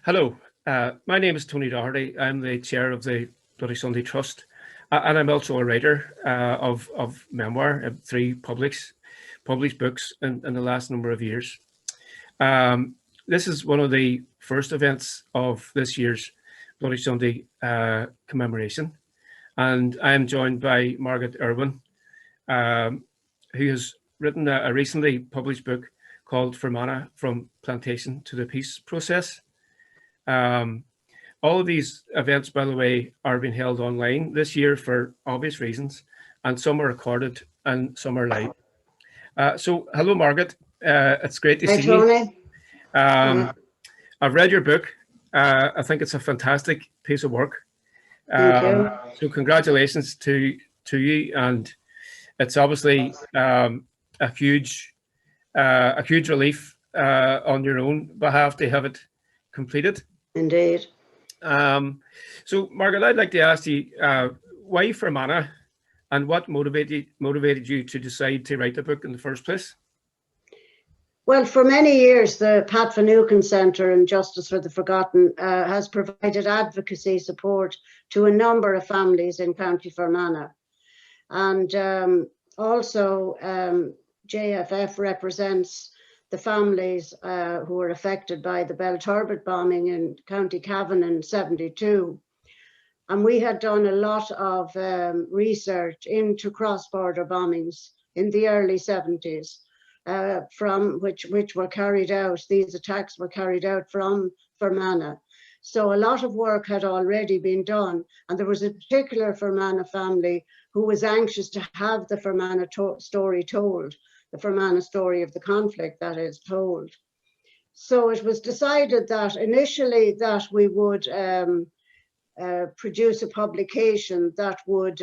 Hello, my name is Tony Doherty. I'm the chair of the Bloody Sunday Trust, and I'm also a writer of memoir, three published books in the last number of years. This is one of the first events of this year's Bloody Sunday commemoration, and I am joined by Margaret Urwin, who has written a recently published book called Fermanagh, From Plantation to the Peace Process. All of these events, by the way, are being held online this year for obvious reasons, and some are recorded and some are live. So, hello, Margaret. It's great to Hi, see Tony. you. I've read your book. I think it's a fantastic piece of work. Thank you. So, congratulations to you, and it's obviously a huge relief on your own behalf to have it completed. Indeed. So, Margaret, I'd like to ask you, why Fermanagh, and what motivated you to decide to write the book in the first place? Well, for many years, the Finucane Centre and Justice for the Forgotten has provided advocacy support to a number of families in County Fermanagh. And also, JFF represents the families who were affected by the Belturbet bombing in County Cavan in '72. And we had done a lot of research into cross-border bombings in the early '70s, from which were carried out, these attacks were carried out from Fermanagh. So a lot of work had already been done, and there was a particular Fermanagh family who was anxious to have the Fermanagh story told, the Fermanagh story of the conflict that is told. So it was decided that initially that we would produce a publication that would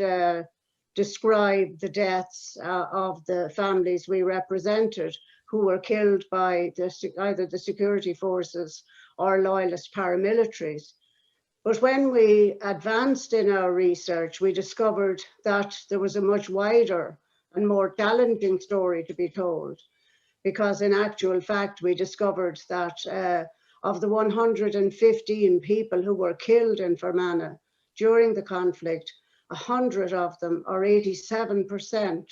describe the deaths of the families we represented who were killed by either the security forces or loyalist paramilitaries. But when we advanced in our research, we discovered that there was a much wider and more challenging story to be told, because in actual fact, we discovered that of the 115 people who were killed in Fermanagh during the conflict, 100 of them, or 87%,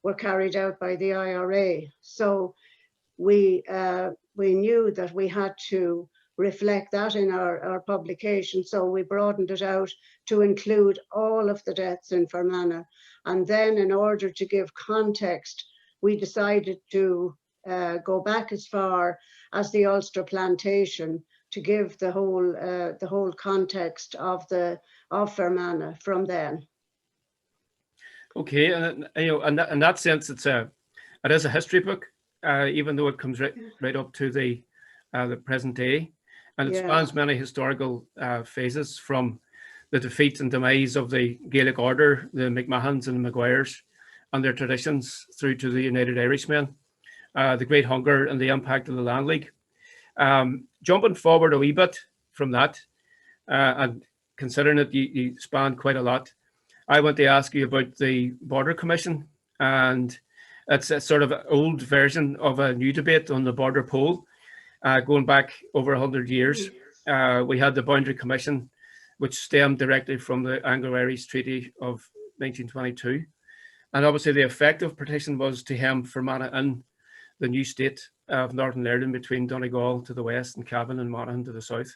were carried out by the IRA. So we knew that we had to reflect that in our publication. So we broadened it out to include all of the deaths in Fermanagh. And then in order to give context, we decided to go back as far as the Ulster Plantation to give the whole context of Fermanagh from then. Okay, and in that sense, it is a history book, even though it comes right up to the present day, and it spans many historical phases, from the defeat and demise of the Gaelic order, the McMahons and the Maguires, and their traditions, through to the United Irishmen, the Great Hunger, and the impact of the Land League. Jumping forward a wee bit from that, and considering that you span quite a lot, I want to ask you about the Border Commission, and it's a sort of old version of a new debate on the border poll, going back over 100 years. We had the Boundary Commission, which stemmed directly from the Anglo-Irish Treaty of 1922. And obviously the effect of partition was to hem Fermanagh in the new state of Northern Ireland, between Donegal to the west and Cavan and Monaghan to the south.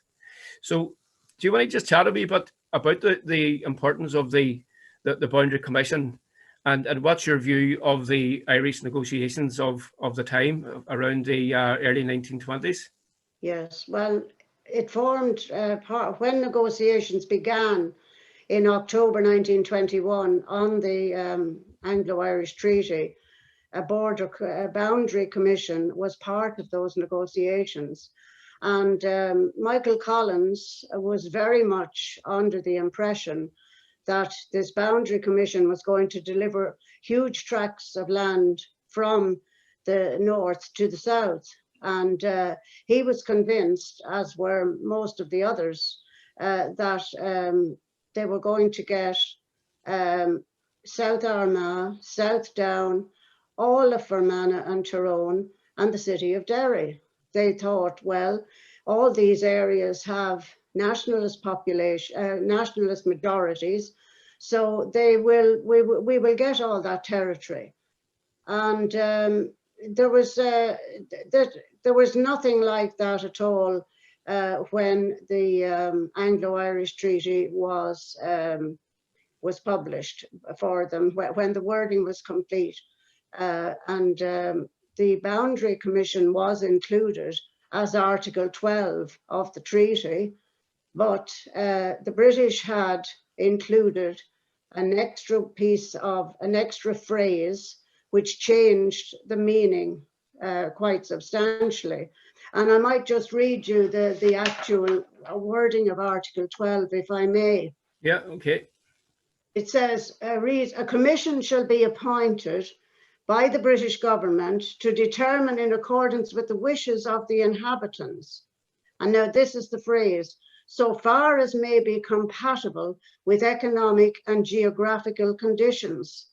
So do you want to just chat a wee bit about the importance of the Boundary Commission, and what's your view of the Irish negotiations of the time around the early 1920s? Yes, well, it formed when negotiations began in October 1921 on the Anglo-Irish Treaty. A boundary commission was part of those negotiations. And Michael Collins was very much under the impression that this boundary commission was going to deliver huge tracts of land from the north to the south. And he was convinced, as were most of the others, that they were going to get South Armagh, South Down, all of Fermanagh and Tyrone, and the city of Derry. They thought, well, all these areas have nationalist population, nationalist majorities, so we will get all that territory. And there was nothing like that at all when the Anglo-Irish Treaty was published for them, when the wording was complete. And the Boundary Commission was included as Article 12 of the treaty, but the British had included an extra phrase which changed the meaning quite substantially. And I might just read you the actual wording of Article 12, if I may. Yeah, okay. It says, reads, a commission shall be appointed by the British government to determine in accordance with the wishes of the inhabitants. And now this is the phrase, so far as may be compatible with economic and geographical conditions,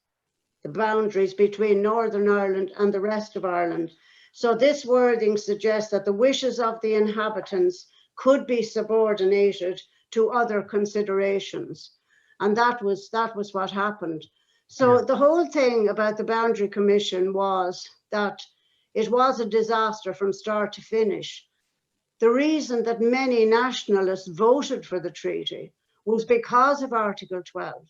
the boundaries between Northern Ireland and the rest of Ireland. So this wording suggests that the wishes of the inhabitants could be subordinated to other considerations. And that was what happened. So the whole thing about the Boundary Commission was that it was a disaster from start to finish. The reason that many nationalists voted for the treaty was because of Article 12.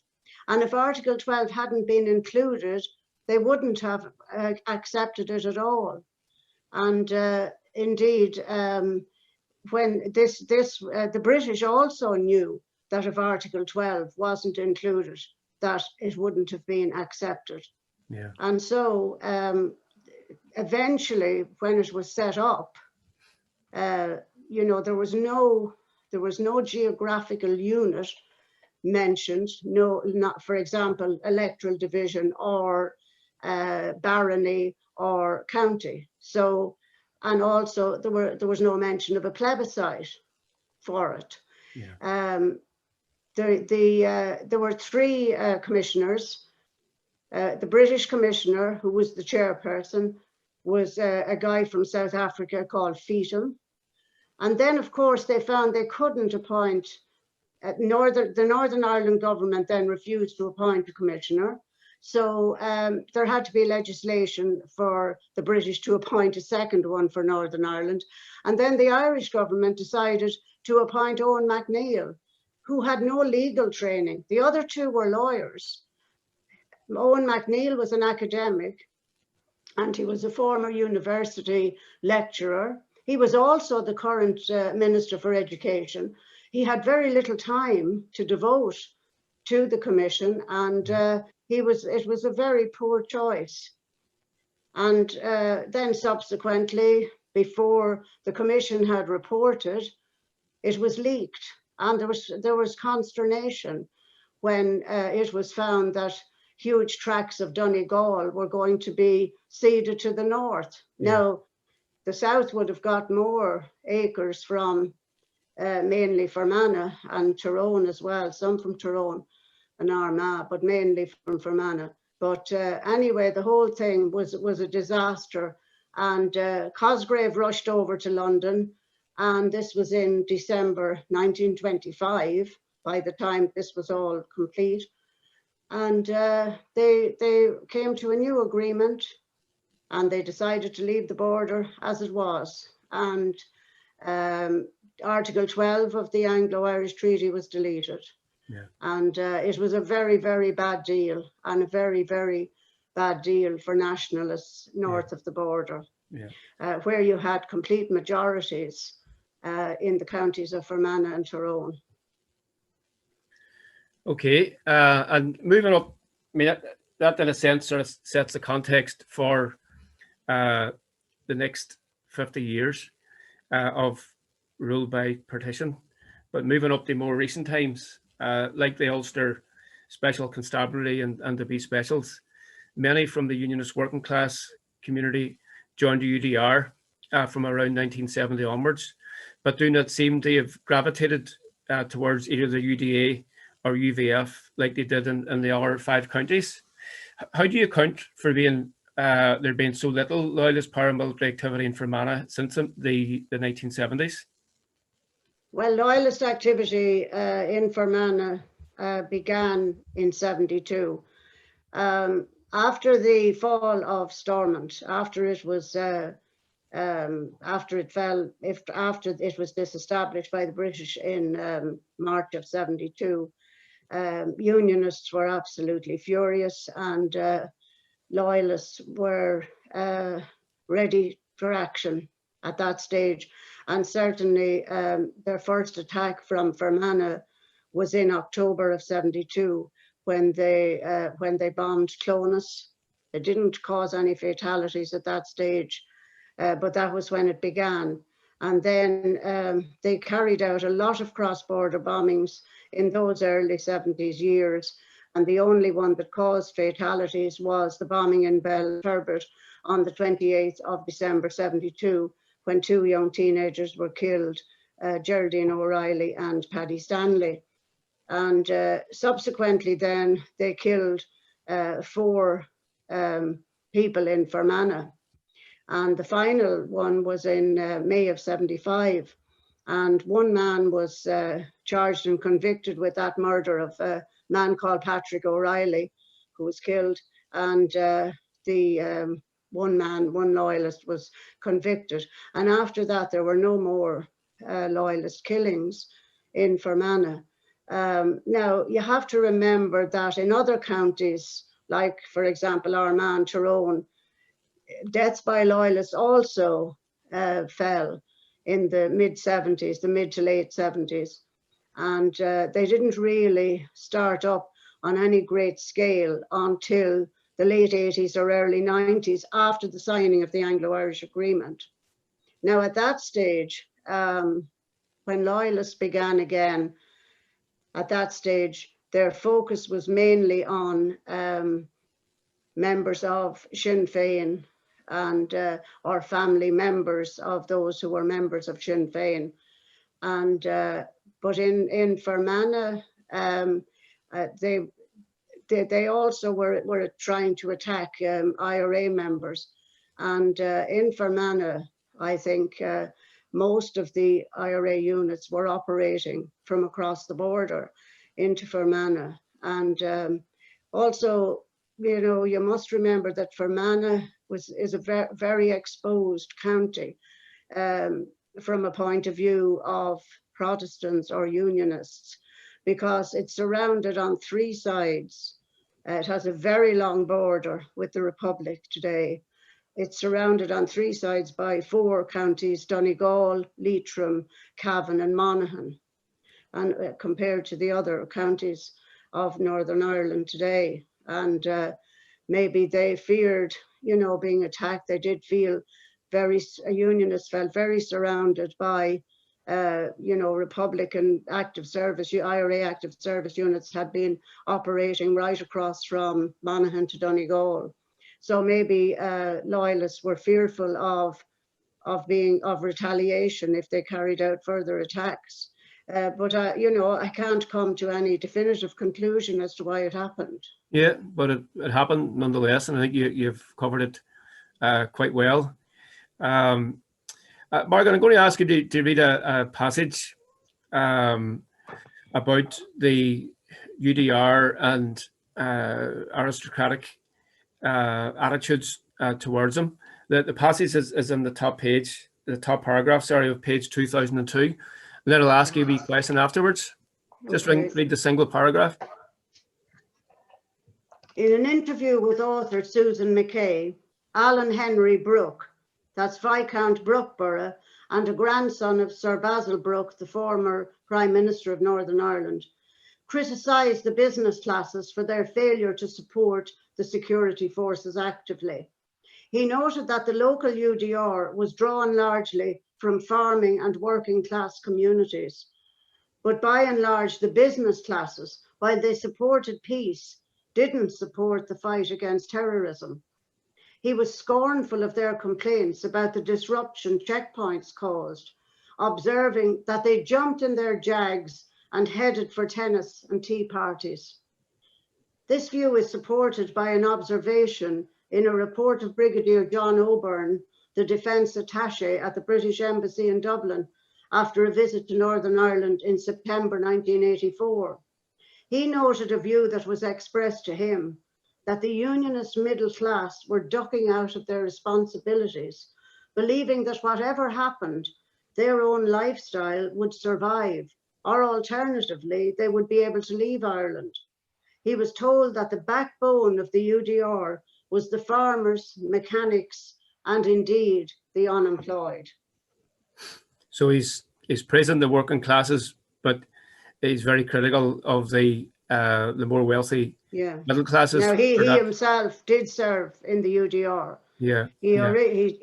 And if Article 12 hadn't been included, they wouldn't have accepted it at all. And indeed, when the British also knew that if Article 12 wasn't included, that it wouldn't have been accepted. Yeah. And so eventually, when it was set up, you know, there was no geographical unit mentioned, not, for example, electoral division or barony or county. So, and also there was no mention of a plebiscite for it. Yeah. There were three commissioners. The British commissioner, who was the chairperson, was a guy from South Africa called Finucane. And then, of course, they found they couldn't appoint, the Northern Ireland government then refused to appoint a commissioner. So there had to be legislation for the British to appoint a second one for Northern Ireland. And then the Irish government decided to appoint Owen MacNeill, who had no legal training. The other two were lawyers. Owen MacNeill was an academic, and he was a former university lecturer. He was also the current Minister for Education. He had very little time to devote to the commission, and it was a very poor choice. And then subsequently, before the commission had reported, it was leaked, and there was consternation when it was found that huge tracts of Donegal were going to be ceded to the north. Yeah. Now, the south would have got more acres from mainly Fermanagh and Tyrone as well, some from Tyrone and Armagh, but mainly from Fermanagh. But anyway, the whole thing was a disaster. And Cosgrave rushed over to London, and this was in December 1925, by the time this was all complete. And they came to a new agreement, and they decided to leave the border as it was. And Article 12 of the Anglo-Irish Treaty was deleted. Yeah. And it was a very, very bad deal, and a very, very bad deal for nationalists north of the border, where you had complete majorities in the counties of Fermanagh and Tyrone. Okay, and moving up, I mean, that in a sense sort of sets the context for the next 50 years of rule by partition. But moving up to more recent times, like the Ulster Special Constabulary and the B Specials, many from the Unionist working class community joined the UDR from around 1970 onwards, but do not seem to have gravitated towards either the UDA or UVF like they did in the other 5 counties. How do you account for there being so little loyalist paramilitary activity in Fermanagh since the 1970s? Well, loyalist activity in Fermanagh began in 72. After the fall of Stormont, after it was disestablished by the British in March of 72, Unionists were absolutely furious, and Loyalists were ready for action at that stage. And certainly their first attack from Fermanagh was in October of 72 when they bombed Clonus. It didn't cause any fatalities at that stage, but that was when it began. And then they carried out a lot of cross-border bombings in those early 70s years. And the only one that caused fatalities was the bombing in Belturbet on the 28th of December 72, when two young teenagers were killed, Geraldine O'Reilly and Paddy Stanley. And subsequently then they killed 4 people in Fermanagh. And the final one was in May of 75. And one man was charged and convicted with that murder of a man called Patrick O'Reilly, who was killed. And one loyalist was convicted. And after that, there were no more loyalist killings in Fermanagh. Now, you have to remember that in other counties, like, for example, Armagh, Tyrone, deaths by loyalists also fell in the mid-70s, the mid to late 70s. And they didn't really start up on any great scale until the late 80s or early 90s, after the signing of the Anglo-Irish Agreement. Now, at that stage, when loyalists began again, at that stage, their focus was mainly on members of Sinn Féin and or family members of those who were members of Sinn Féin. And but in Fermanagh, they also were trying to attack IRA members. And in Fermanagh, I think most of the IRA units were operating from across the border into Fermanagh. And also, you know, you must remember that Fermanagh is a very exposed county from a point of view of Protestants or Unionists, because it's surrounded on 3 sides. It has a very long border with the Republic today. It's surrounded on 3 sides by 4 counties: Donegal, Leitrim, Cavan and Monaghan, and compared to the other counties of Northern Ireland today. And maybe they feared, you know, being attacked. They did feel Unionists felt very surrounded by you know, Republican active service, IRA active service units had been operating right across from Monaghan to Donegal. So maybe loyalists were fearful of retaliation if they carried out further attacks. But you know, I can't come to any definitive conclusion as to why it happened. Yeah, but it happened nonetheless, and I think you've covered it quite well. Margaret, I'm going to ask you to read a passage about the UDR and aristocratic attitudes towards them. The passage is in the top page, the top paragraph, sorry, of page 2002. And then I'll ask you a wee question afterwards. Just read the single paragraph. In an interview with author Susan Mackay, Alan Henry Brooke, that's Viscount Brookborough and a grandson of Sir Basil Brooke, the former Prime Minister of Northern Ireland, criticised the business classes for their failure to support the security forces actively. He noted that the local UDR was drawn largely from farming and working class communities. But by and large, the business classes, while they supported peace, didn't support the fight against terrorism. He was scornful of their complaints about the disruption checkpoints caused, observing that they jumped in their jags and headed for tennis and tea parties. This view is supported by an observation in a report of Brigadier John O'Byrne, the Defence Attaché at the British Embassy in Dublin, after a visit to Northern Ireland in September 1984. He noted a view that was expressed to him that the Unionist middle class were ducking out of their responsibilities, believing that whatever happened, their own lifestyle would survive, or alternatively, they would be able to leave Ireland. He was told that the backbone of the UDR was the farmers, mechanics, and indeed the unemployed. So he's praising the working classes, but he's very critical of the more wealthy middle classes. Now he himself did serve in the UDR. He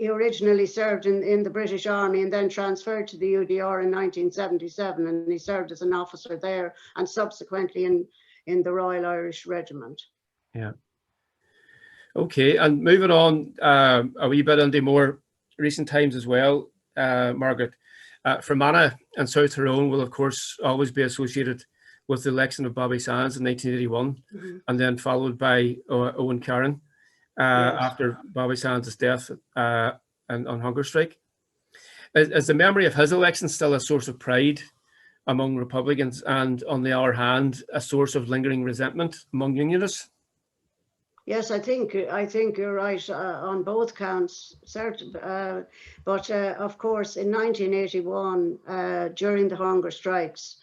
originally served in the British Army and then transferred to the UDR in 1977, and he served as an officer there and subsequently in the Royal Irish Regiment. Yeah. Okay, and moving on a wee bit into more recent times as well, Margaret. Fermanagh and South Tyrone will, of course, always be associated with the election of Bobby Sands in 1981, and then followed by Owen Carron after Bobby Sands' death and on hunger strike. Is the memory of his election still a source of pride among Republicans, and on the other hand, a source of lingering resentment among Unionists? Yes, I think you're right on both counts, certain. But of course, in 1981, during the hunger strikes,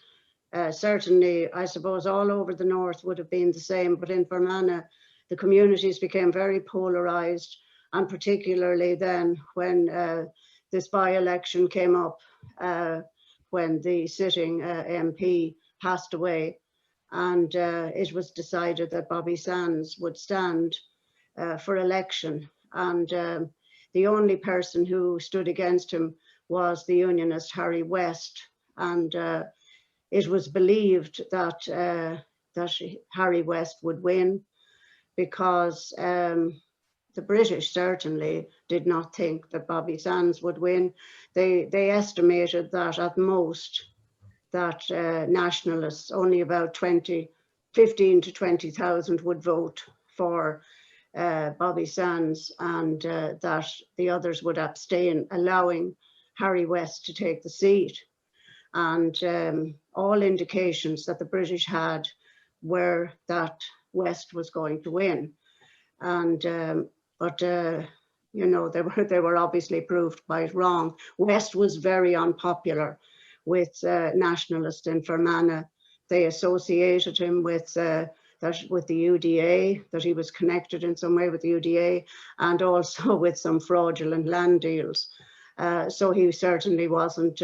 certainly, I suppose all over the north would have been the same. But in Fermanagh, the communities became very polarized, and particularly then when this by-election came up, when the sitting MP passed away. And it was decided that Bobby Sands would stand for election. And the only person who stood against him was the Unionist Harry West. And it was believed that, that Harry West would win, because the British certainly did not think that Bobby Sands would win. They estimated that at most, that nationalists, only about 15 to 20,000 would vote for Bobby Sands, and that the others would abstain, allowing Harry West to take the seat. And all indications that the British had were that West was going to win. And but you know, they were obviously proved quite wrong. West was very unpopular with nationalists in Fermanagh. They associated him with the UDA, that he was connected in some way with the UDA, and also with some fraudulent land deals. So he certainly wasn't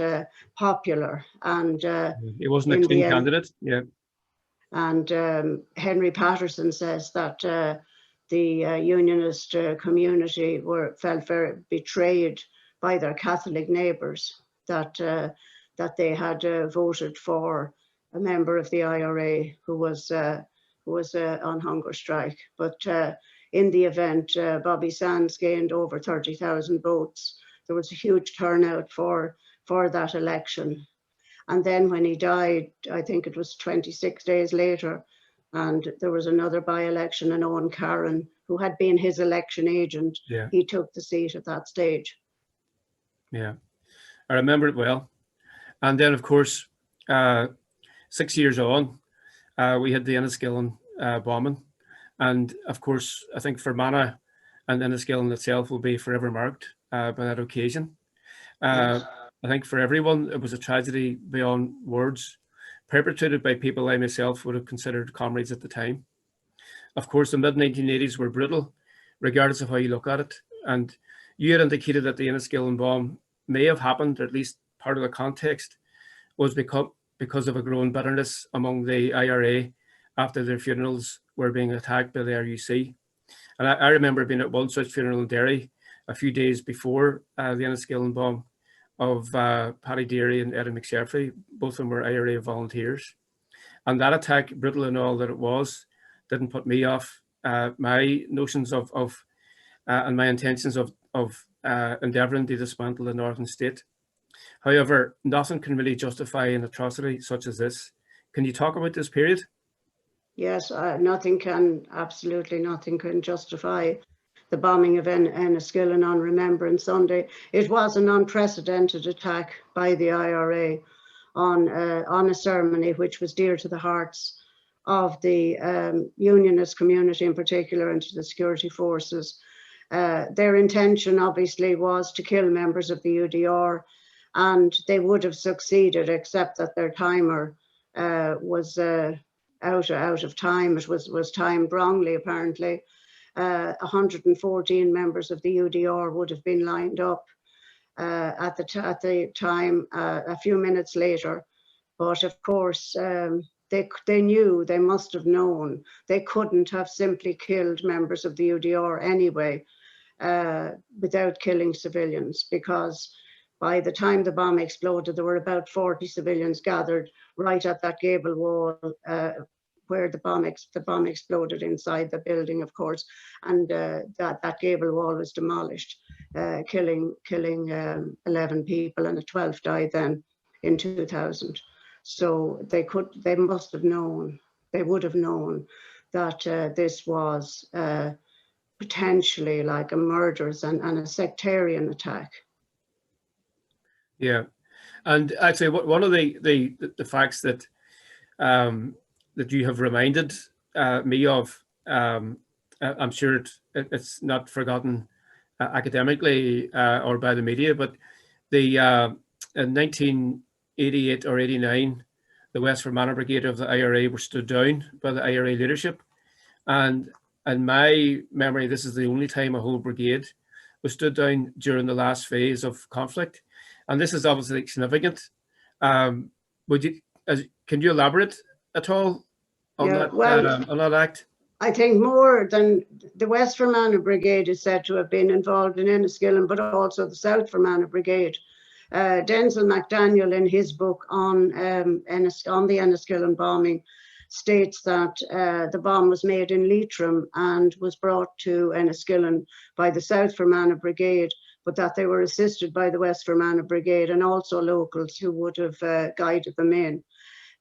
popular. And he wasn't a clean candidate. Yeah. And Henry Patterson says that the Unionist community felt very betrayed by their Catholic neighbours, that they had voted for a member of the IRA who was on hunger strike. But in the event, Bobby Sands gained over 30,000 votes. There was a huge turnout for that election. And then when he died, I think it was 26 days later, and there was another by-election, and Owen Carron, who had been his election agent, he took the seat at that stage. Yeah, I remember it well. And then, of course, 6 years on, we had the Enniskillen bombing. And of course, I think Fermanagh and Enniskillen itself will be forever marked by that occasion. Yes. I think for everyone, it was a tragedy beyond words, perpetrated by people I myself would have considered comrades at the time. Of course, the mid-1980s were brutal, regardless of how you look at it. And you had indicated that the Enniskillen bomb may have happened, or at least part of the context was because of a growing bitterness among the IRA after their funerals were being attacked by the RUC. And I remember being at one such funeral in Derry a few days before the Enniskillen bomb of Paddy Derry and Eddie McSheffrey. Both of them were IRA volunteers. And that attack, brutal and all that it was, didn't put me off my notions of and my intentions of endeavouring to dismantle the Northern State. However, nothing can really justify an atrocity such as this. Can you talk about this period? Yes, absolutely nothing can justify the bombing of Enniskillen on Remembrance Sunday. It was an unprecedented attack by the IRA on a ceremony which was dear to the hearts of the Unionist community in particular, and to the security forces. Their intention obviously was to kill members of the UDR, and they would have succeeded, except that their timer was out of time. It was timed wrongly, apparently. 114 members of the UDR would have been lined up at the time a few minutes later. But of course, they knew, they must have known, they couldn't have simply killed members of the UDR anyway without killing civilians, because by the time the bomb exploded, there were about 40 civilians gathered right at that gable wall where the bomb exploded inside the building, of course, and that gable wall was demolished, killing 11 people, and a 12th died then in 2000. So they must have known, they would have known that this was potentially like a murderous and a sectarian attack. Yeah, and actually, one of the facts that that you have reminded me of, I'm sure it's not forgotten academically or by the media, but the in 1988 or 89, the West Fermanagh Brigade of the IRA were stood down by the IRA leadership, and in my memory, this is the only time a whole brigade was stood down during the last phase of conflict. And this is obviously significant. Can you elaborate at all on that act? I think more than the West Fermanagh Brigade is said to have been involved in Enniskillen, but also the South Fermanagh Brigade. Denzel McDaniel, in his book on the Enniskillen bombing, states that the bomb was made in Leitrim and was brought to Enniskillen by the South Fermanagh Brigade, but that they were assisted by the West Fermanagh Brigade and also locals who would have guided them in.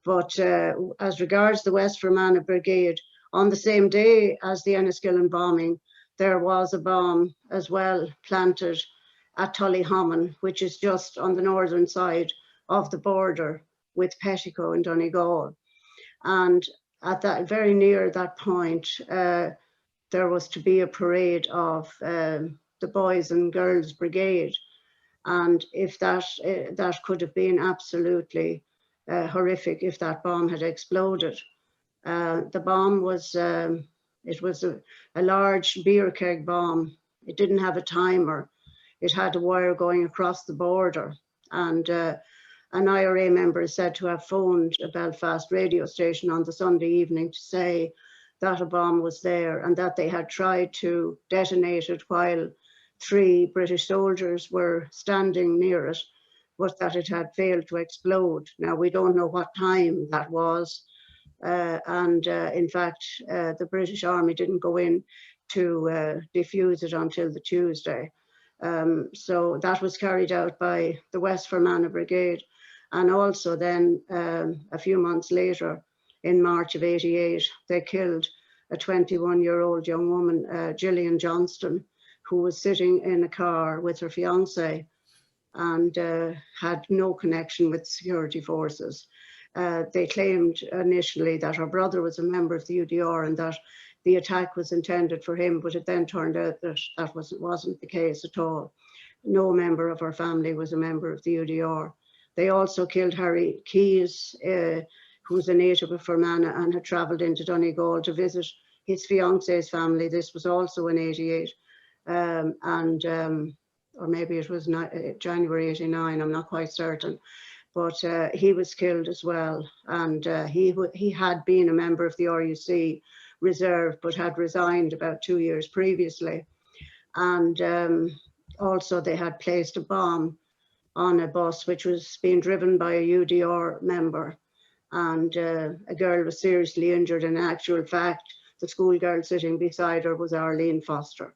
But as regards the West Fermanagh Brigade, on the same day as the Enniskillen bombing, there was a bomb as well planted at Tullyhammon, which is just on the northern side of the border with Pettico in Donegal. And at that, very near that point, there was to be a parade of the Boys and Girls Brigade. And if that could have been absolutely horrific if that bomb had exploded. The bomb was, it was a large beer keg bomb. It didn't have a timer. It had a wire going across the border. And an IRA member is said to have phoned a Belfast radio station on the Sunday evening to say that a bomb was there and that they had tried to detonate it while 3 British soldiers were standing near it, but that it had failed to explode. Now, we don't know what time that was. In fact, the British Army didn't go in to defuse it until the Tuesday. So that was carried out by the West Fermanagh Brigade. And also then a few months later, in March of '88, they killed a 21-year-old young woman, Gillian Johnston, who was sitting in a car with her fiance and had no connection with security forces. They claimed initially that her brother was a member of the UDR and that the attack was intended for him, but it then turned out that that wasn't the case at all. No member of her family was a member of the UDR. They also killed Harry Keyes, who was a native of Fermanagh and had travelled into Donegal to visit his fiance's family. This was also in '88. Or maybe it was January '89, I'm not quite certain. But he was killed as well. And he had been a member of the RUC reserve, but had resigned about 2 years previously. And also they had placed a bomb on a bus which was being driven by a UDR member. And a girl was seriously injured. In actual fact, the schoolgirl sitting beside her was Arlene Foster.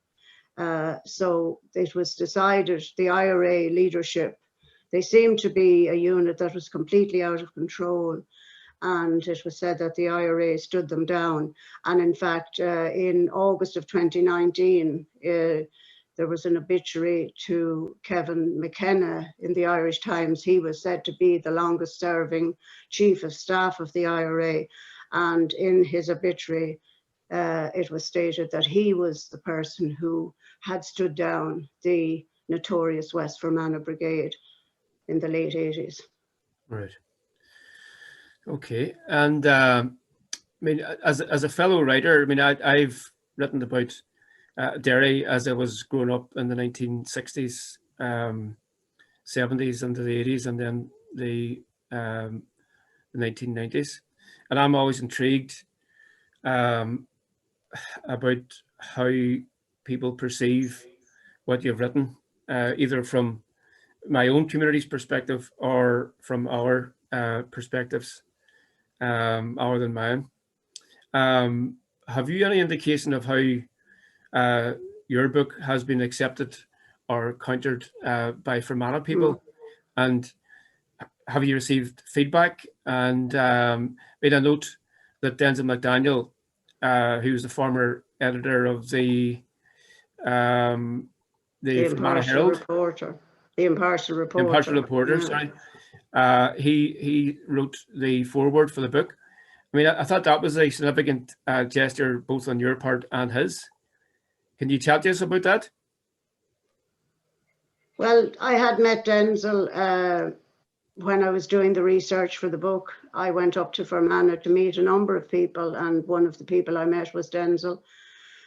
So it was decided, the IRA leadership, they seemed to be a unit that was completely out of control. and it was said that the IRA stood them down. And in fact, in August of 2019, there was an obituary to Kevin McKenna in the Irish Times. He was said to be the longest serving chief of staff of the IRA. And in his obituary, it was stated that he was the person who had stood down the notorious West Fermanagh Brigade in the late 80s. Right. Okay. And I mean, as a fellow writer, I mean, I've written about Derry as I was growing up in the 1960s, 70s, into the 80s, and then the 1990s. And I'm always intrigued about how people perceive what you've written, either from my own community's perspective or from our perspectives, other than mine. Have you any indication of how your book has been accepted or countered by Fermanagh people? And have you received feedback? And made a note that Denzel McDaniel, who was the former editor of the Fermanagh Herald, the Impartial Reporter, sorry, he wrote the foreword for the book. I mean, I thought that was a significant gesture, both on your part and his. Can you chat to us about that? Well, I had met Denzel when I was doing the research for the book. I went up to Fermanagh to meet a number of people, and one of the people I met was Denzel.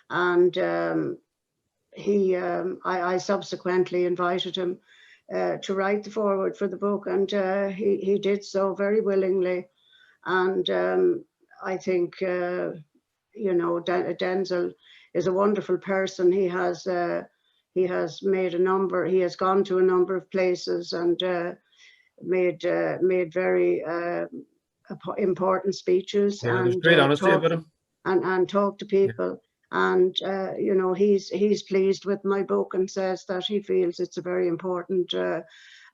And I subsequently invited him to write the foreword for the book, and he did so very willingly. And I think, Denzel is a wonderful person. He has gone to a number of places and made very important speeches. Yeah, there's great honesty about him. And talked to people. Yeah. And he's pleased with my book and says that he feels it's a very important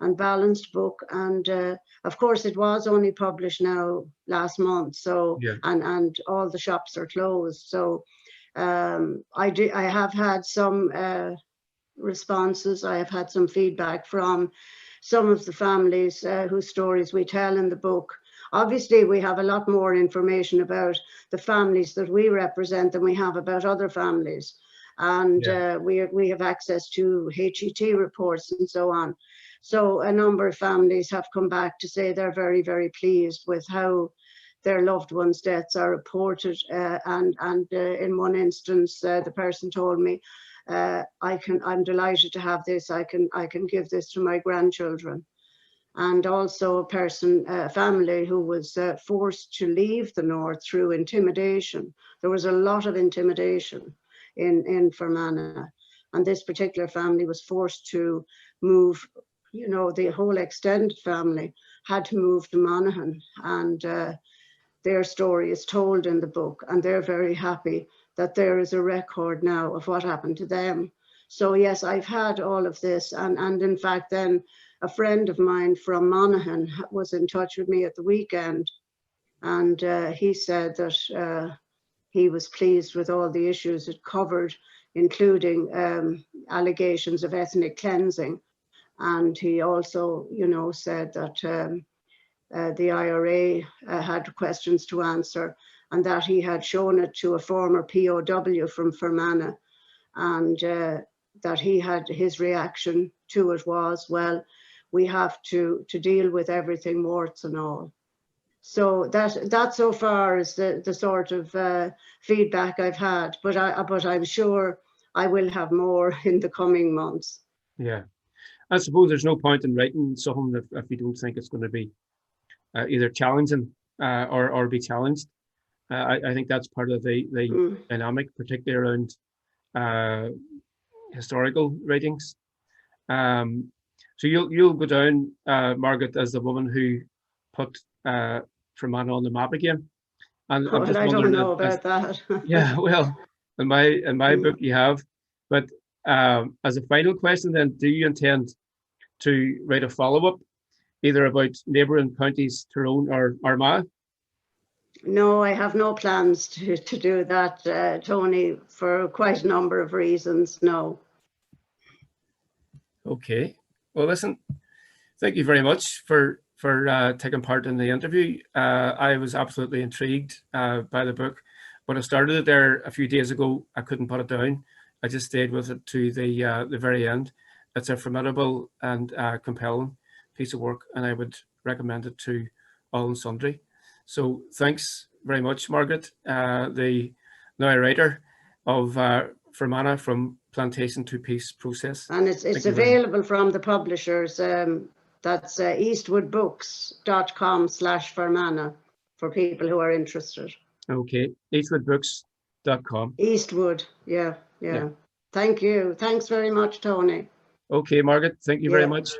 and balanced book. And of course, it was only published now last month. So yeah. And all the shops are closed. So I have had some responses. I have had some feedback from some of the families whose stories we tell in the book. Obviously, we have a lot more information about the families that we represent than we have about other families. And yeah. We have access to HET reports and so on. So a number of families have come back to say they're very, very pleased with how their loved ones' deaths are reported. And in one instance, the person told me, I'm delighted to have this. I can give this to my grandchildren. And also a family who was forced to leave the north through intimidation. There was a lot of intimidation in Fermanagh. And this particular family was forced to move, the whole extended family had to move to Monaghan. And their story is told in the book, and they're very happy that there is a record now of what happened to them. So yes, I've had all of this. And in fact, then a friend of mine from Monaghan was in touch with me at the weekend, and he said that he was pleased with all the issues it covered, including allegations of ethnic cleansing. And he also, said that the IRA had questions to answer, and that he had shown it to a former POW from Fermanagh, and that his reaction to it was, well, we have to deal with everything, warts and all. So that so far is the sort of feedback I've had, but I'm sure I will have more in the coming months. Yeah, I suppose there's no point in writing something if you don't think it's going to be either challenging or be challenged. I think that's part of the dynamic, particularly around historical writings. So you'll go down, Margaret, as the woman who put Fermanagh on the map again. And I'm just I don't know about that. Yeah, well, in my book you have. But as a final question, then, do you intend to write a follow-up, either about neighbouring counties, Tyrone or Armagh? No, I have no plans to do that, Tony, for quite a number of reasons. No. Okay. Well, listen, thank you very much for taking part in the interview. I was absolutely intrigued by the book. When I started it there a few days ago, I couldn't put it down. I just stayed with it to the very end. It's a formidable and compelling piece of work, and I would recommend it to all and sundry. So thanks very much, Margaret, the narrator of Fermanagh, from Plantation to Peace Process. And it's available from the publishers. That's eastwoodbooks.com/Fermanagh for people who are interested. Okay, eastwoodbooks.com. Eastwood, yeah. Thank you. Thanks very much, Tony. Okay, Margaret, thank you very much.